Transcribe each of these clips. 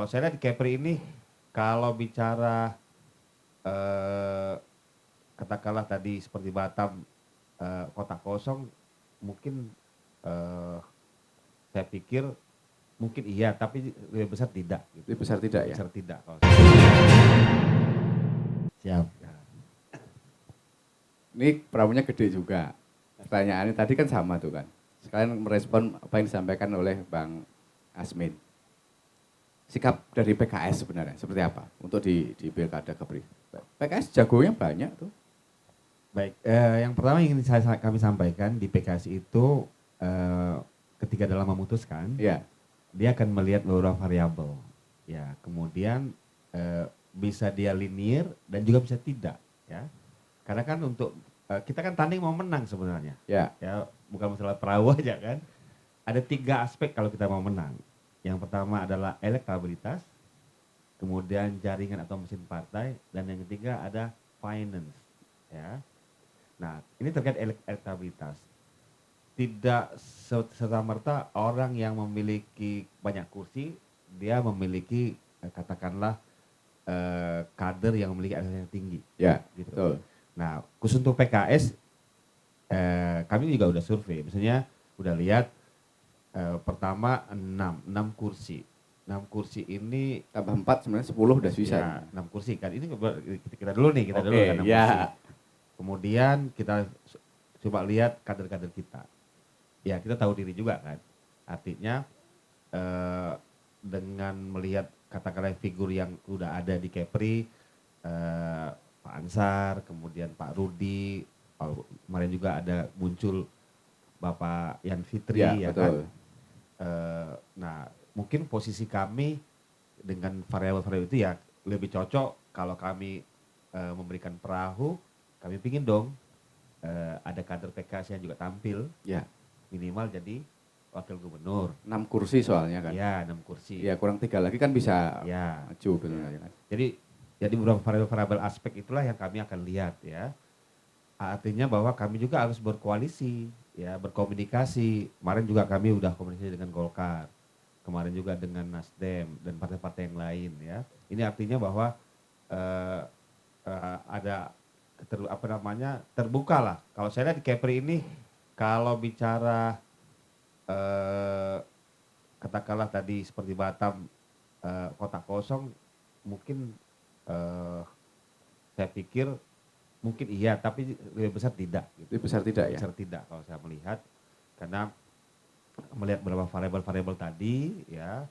Kalau saya lihat di Kepri ini, kalau bicara eh, katakanlah tadi seperti Batam, kota kosong, mungkin eh, saya pikir mungkin iya, tapi lebih besar tidak. Gitu. Lebih besar tidak Lebih ya? besar tidak. Kalau saya. Siap. Ya. Ini perahunya gede juga. Pertanyaannya tadi kan sama tuh kan. Sekalian merespon apa yang disampaikan oleh Bang Asmin. Sikap dari PKS sebenarnya seperti apa untuk di Pilkada Kepri? PKS jagonya banyak tuh. Baik, yang pertama yang ingin kami sampaikan di PKS itu ketika dalam memutuskan, Ya, dia akan melihat beberapa variabel. Ya, kemudian bisa dia linear dan juga bisa tidak. Ya, karena kan untuk kita kan tanding mau menang sebenarnya. ya, Ya, bukan masalah perahu aja kan. Ada 3 aspek kalau kita mau menang. Yang pertama adalah elektabilitas, kemudian jaringan atau mesin partai, dan yang ketiga ada finance. Ya. Nah, ini terkait elektabilitas. Tidak serta-merta orang yang memiliki banyak kursi, dia memiliki katakanlah kader yang memiliki elektabilitas yang tinggi. ya, Gitu. betul. Nah, khusus untuk PKS, kami juga udah survei. Misalnya udah lihat pertama 6 kursi. 6 kursi ini Tambah 4 sebenarnya 10 udah bisa. ya, 6 kursi kan. Ini kita dulu nih, kita Oke, dulu kan 6 ya. kursi. Kemudian kita coba lihat kader-kader kita. Ya, kita tahu diri juga kan. Artinya dengan melihat katakanlah figur yang udah ada di Kepri, Pak Ansar, kemudian Pak Rudi, kemarin juga ada muncul Bapak Yan Fitri, Ya, ya betul. kan. Nah, mungkin posisi kami dengan variabel-variabel itu ya lebih cocok kalau kami memberikan perahu, kami pingin dong ada kader PKS yang juga tampil, Ya, minimal jadi wakil gubernur. 6 kursi soalnya kan. Ya, 6 kursi. Ya, kurang 3 lagi kan bisa Ya. maju benar kan. Jadi beberapa variabel-variabel aspek itulah yang kami akan lihat ya. Artinya bahwa kami juga harus berkoalisi, ya, berkomunikasi. Kemarin juga kami udah komunikasi dengan Golkar, kemarin juga dengan Nasdem dan partai-partai yang lain ya. Ini artinya bahwa ada terbuka lah. Kalau saya lihat di Kepri ini, kalau bicara katakanlah tadi seperti Batam, kota kosong, mungkin saya pikir mungkin iya, tapi lebih besar tidak. Gitu. Lebih besar tidak Lebih ya? besar tidak kalau saya melihat, karena melihat beberapa variabel-variabel tadi, ya,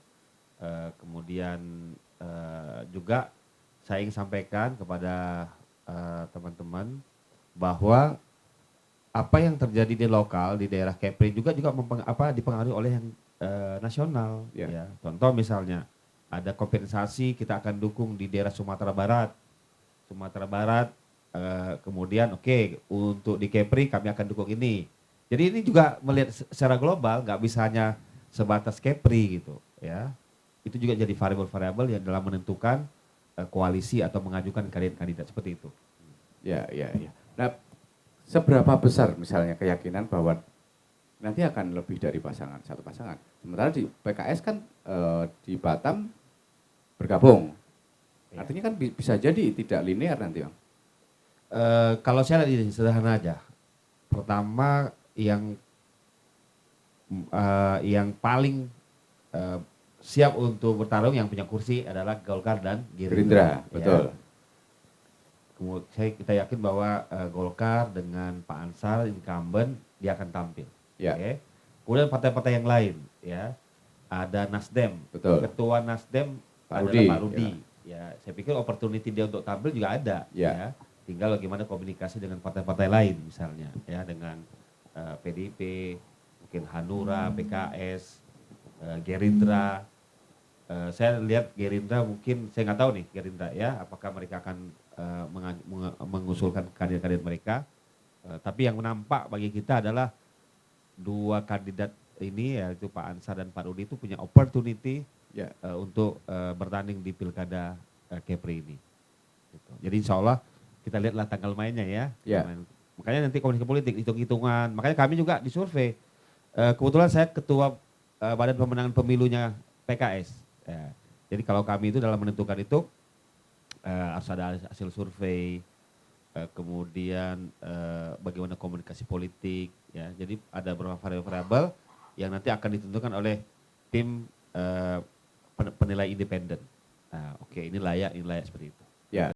kemudian juga saya ingin sampaikan kepada teman-teman bahwa apa yang terjadi di lokal di daerah Kepri juga dipengaruhi oleh yang nasional. Ya. Ya. Contoh misalnya ada kompensasi kita akan dukung di daerah Sumatera Barat. Sumatera Barat, kemudian untuk di Kepri kami akan dukung ini. Jadi ini juga melihat secara global, nggak bisa hanya sebatas Kepri gitu, ya. Itu juga jadi variabel-variabel yang dalam menentukan koalisi atau mengajukan kandidat seperti itu. Ya, ya, ya. Nah, seberapa besar misalnya keyakinan bahwa nanti akan lebih dari satu pasangan. Sementara di PKS kan di Batam bergabung. Ya. Artinya kan bisa jadi tidak linear nanti, Bang. Kalau saya lihat ini sederhana aja. Pertama yang paling siap untuk bertarung yang punya kursi adalah Golkar dan Gerindra. Betul. Ya. Kemudian kita yakin bahwa Golkar dengan Pak Ansar incumbent dia akan tampil. Ya. Okay. Kemudian partai-partai yang lain, ya, ada Nasdem. Betul. Ketua Nasdem Pak adalah Rudi, Pak Rudi. Ya, saya pikir opportunity dia untuk tampil juga ada. Ya. Ya. Tinggal bagaimana komunikasi dengan partai-partai lain misalnya, ya, dengan PDIP, mungkin Hanura, PKS, Gerindra. Saya lihat Gerindra mungkin, saya nggak tahu nih Gerindra ya, apakah mereka akan mengusulkan kandidat-kandidat mereka. Tapi yang nampak bagi kita adalah 2 kandidat ini, yaitu Pak Ansar dan Pak Rudi, itu punya opportunity Ya. untuk bertanding di Pilkada Kepri ini. Gitu. Jadi insya Allah kita lihatlah tanggal mainnya ya. Ya. Makanya nanti komunikasi politik, hitung-hitungan. Makanya kami juga disurvei. Kebetulan saya ketua Badan Pemenangan Pemilunya PKS. Ya. Jadi kalau kami itu dalam menentukan itu harus ada hasil survei, kemudian bagaimana komunikasi politik, ya. Jadi ada beberapa variabel yang nanti akan ditentukan oleh tim penilai independen. Nah, oke, ini layak seperti itu.